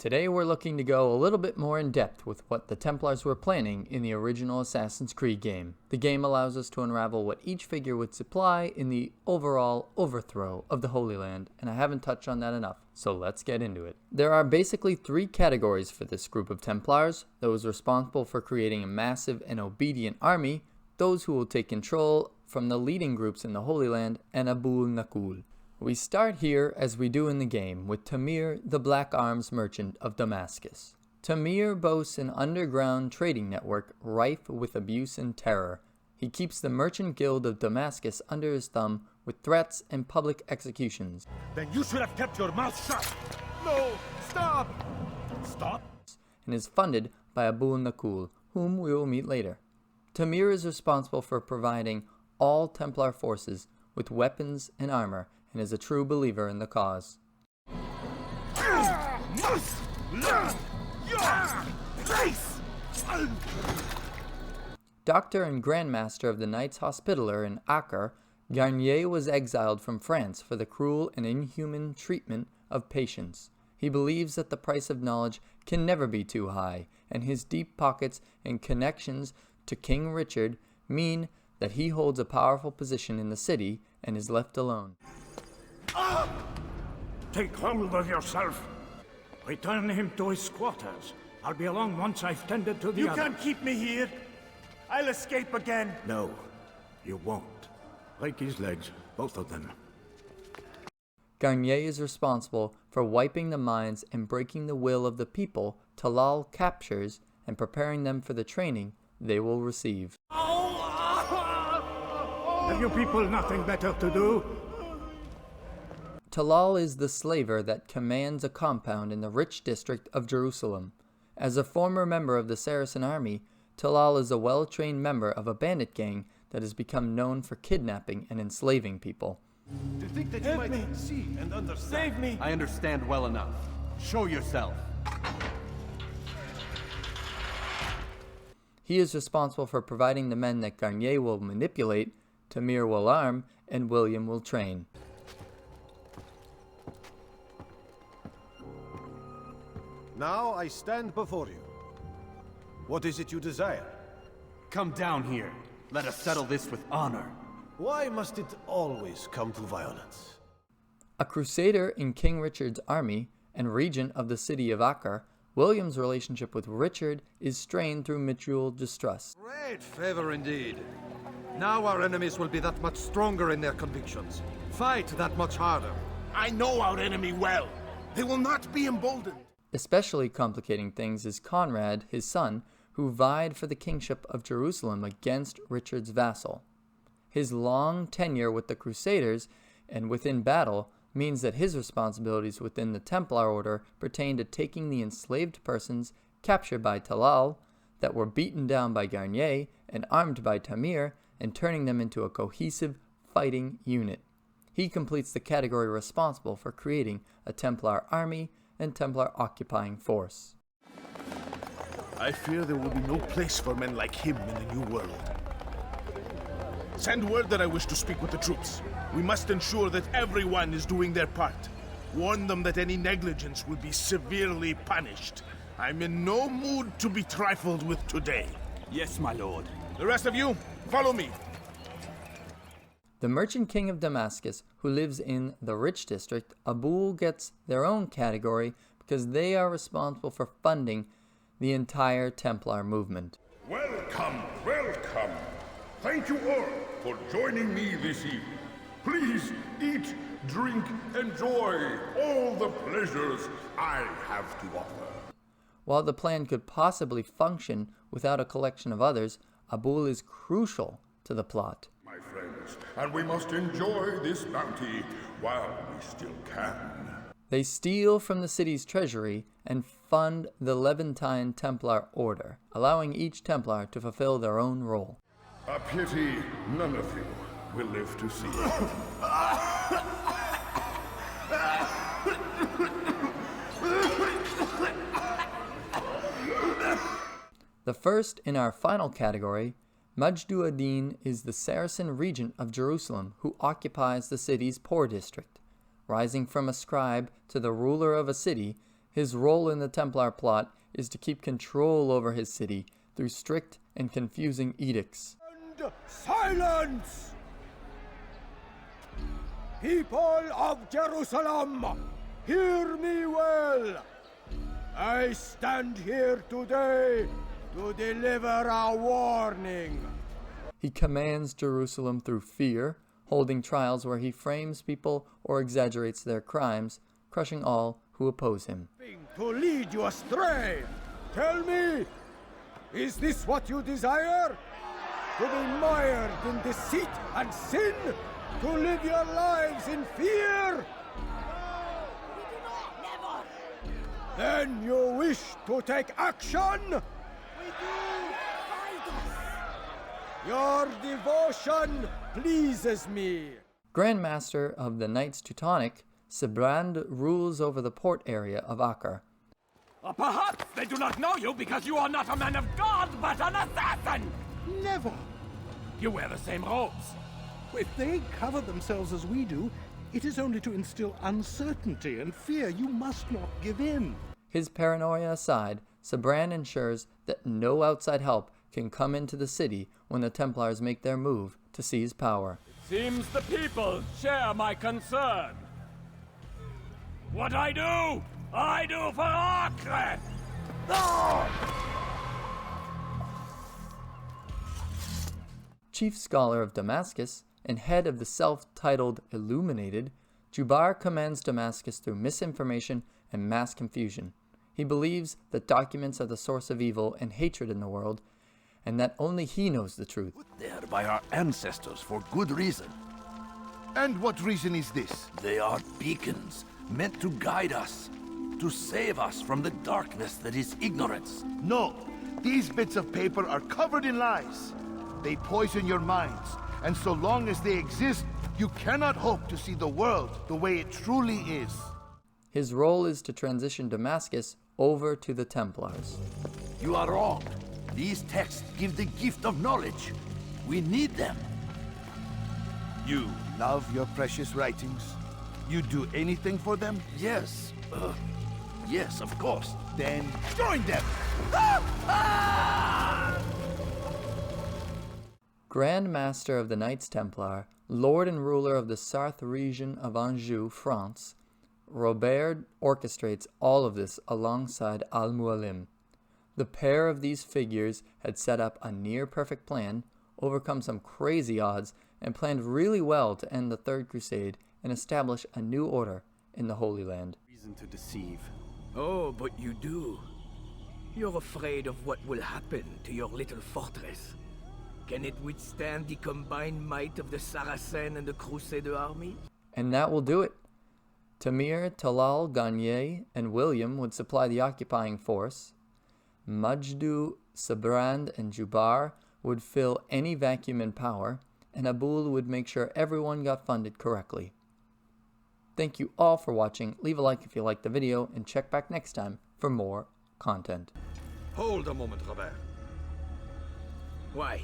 Today we're looking to go a little bit more in depth with what the Templars were planning in the original Assassin's Creed game. The game allows us to unravel what each figure would supply in the overall overthrow of the Holy Land, and I haven't touched on that enough, so let's get into it. There are basically three categories for this group of Templars: those responsible for creating a massive and obedient army, those who will take control from the leading groups in the Holy Land, and Abul Nakul. We start here, as we do in the game, with Tamir, the Black Arms merchant of Damascus. Tamir boasts an underground trading network rife with abuse and terror. He keeps the Merchant Guild of Damascus under his thumb with threats and public executions. Then you should have kept your mouth shut! No! Stop! Stop? And is funded by Abul Nakul, whom we will meet later. Tamir is responsible for providing all Templar forces with weapons and armor, and is a true believer in the cause. Doctor and Grandmaster of the Knights Hospitaller in Acre, Garnier was exiled from France for the cruel and inhuman treatment of patients. He believes that the price of knowledge can never be too high, and his deep pockets and connections to King Richard mean that he holds a powerful position in the city and is left alone. Take hold of yourself. Return him to his quarters. I'll be along once I've tended to the You other. can't keep me here! I'll escape again! No, you won't. Break his legs, both of them. Garnier is responsible for wiping the minds and breaking the will of the people Talal captures and preparing them for the training they will receive. Have you people nothing better to do? Talal is the slaver that commands a compound in the rich district of Jerusalem. As a former member of the Saracen army, Talal is a well-trained member of a bandit gang that has become known for kidnapping and enslaving people. To think that you might see and understand. Save me! I understand well enough. Show yourself. He is responsible for providing the men that Garnier will manipulate, Tamir will arm, and William will train. Now I stand before you. What is it you desire? Come down here. Let us settle this with honor. Why must it always come to violence? A crusader in King Richard's army and regent of the city of Acre, William's relationship with Richard is strained through mutual distrust. Great favor indeed. Now our enemies will be that much stronger in their convictions. Fight that much harder. I know our enemy well. They will not be emboldened. Especially complicating things is Conrad, his son, who vied for the kingship of Jerusalem against Richard's vassal. His long tenure with the Crusaders and within battle means that his responsibilities within the Templar order pertain to taking the enslaved persons captured by Talal, that were beaten down by Garnier and armed by Tamir, and turning them into a cohesive fighting unit. He completes the category responsible for creating a Templar army and Templar occupying force. I fear there will be no place for men like him in the New World. Send word that I wish to speak with the troops. We must ensure that everyone is doing their part. Warn them that any negligence will be severely punished. I'm in no mood to be trifled with today. Yes, my lord. The rest of you, follow me. The Merchant King of Damascus, who lives in the rich district, Abul, gets their own category because they are responsible for funding the entire Templar movement. Welcome, welcome. Thank you all for joining me this evening. Please eat, drink, enjoy all the pleasures I have to offer. While the plan could possibly function without a collection of others, Abul is crucial to the plot. My friends, and we must enjoy this bounty while we still can. They steal from the city's treasury and fund the Levantine Templar order, allowing each Templar to fulfill their own role. A pity none of you will live to see it. The first in our final category, Majdu ad-Din, is the Saracen regent of Jerusalem who occupies the city's poor district. Rising from a scribe to the ruler of a city, His role in the Templar plot is to keep control over his city through strict and confusing edicts. And silence! People of Jerusalem, hear me well. I stand here today to deliver a warning. He commands Jerusalem through fear, holding trials where he frames people or exaggerates their crimes, crushing all who oppose him. To lead you astray. Tell me, is this what you desire? To be mired in deceit and sin? To live your lives in fear? Then you wish to take action? We do. Your devotion pleases me. Grandmaster of the Knights Teutonic, Sibrand rules over the port area of Acre. Perhaps they do not know you because you are not a man of God, but an assassin! Never! You wear the same robes. If they cover themselves as we do, it is only to instill uncertainty and fear. You must not give in. His paranoia aside, Sibrand ensures that no outside help can come into the city when the Templars make their move to seize power. Seems the people share my concern. What I do for Acre! Chief scholar of Damascus and head of the self-titled Illuminated, Jubar commands Damascus through misinformation and mass confusion. He believes that documents are the source of evil and hatred in the world, and that only he knows the truth. Put there by our ancestors for good reason. And what reason is this? They are beacons, meant to guide us, to save us from the darkness that is ignorance. No, these bits of paper are covered in lies. They poison your minds, and so long as they exist, you cannot hope to see the world the way it truly is. His role is to transition Damascus over to the Templars. You are wrong. These texts give the gift of knowledge. We need them. You love your precious writings? You'd do anything for them? Yes. Yes, of course. Then join them! Grand Master of the Knights Templar, Lord and ruler of the Sarthe region of Anjou, France, Robert orchestrates all of this alongside Al-Mualim. The pair of these figures had set up a near-perfect plan, overcome some crazy odds, and planned really well to end the Third Crusade and establish a new order in the Holy Land. Reason to deceive. Oh, but you do. You're afraid of what will happen to your little fortress. Can it withstand the combined might of the Saracen and the Crusader army? And that will do it. Tamir, Talal, Garnier, and William would supply the occupying force. Majdu, Sibrand, and Jubar would fill any vacuum in power, and Abul would make sure everyone got funded correctly. Thank you all for watching. Leave a like if you liked the video, and check back next time for more content. Hold a moment, Robert. Why?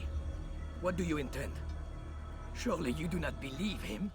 What do you intend? Surely you do not believe him?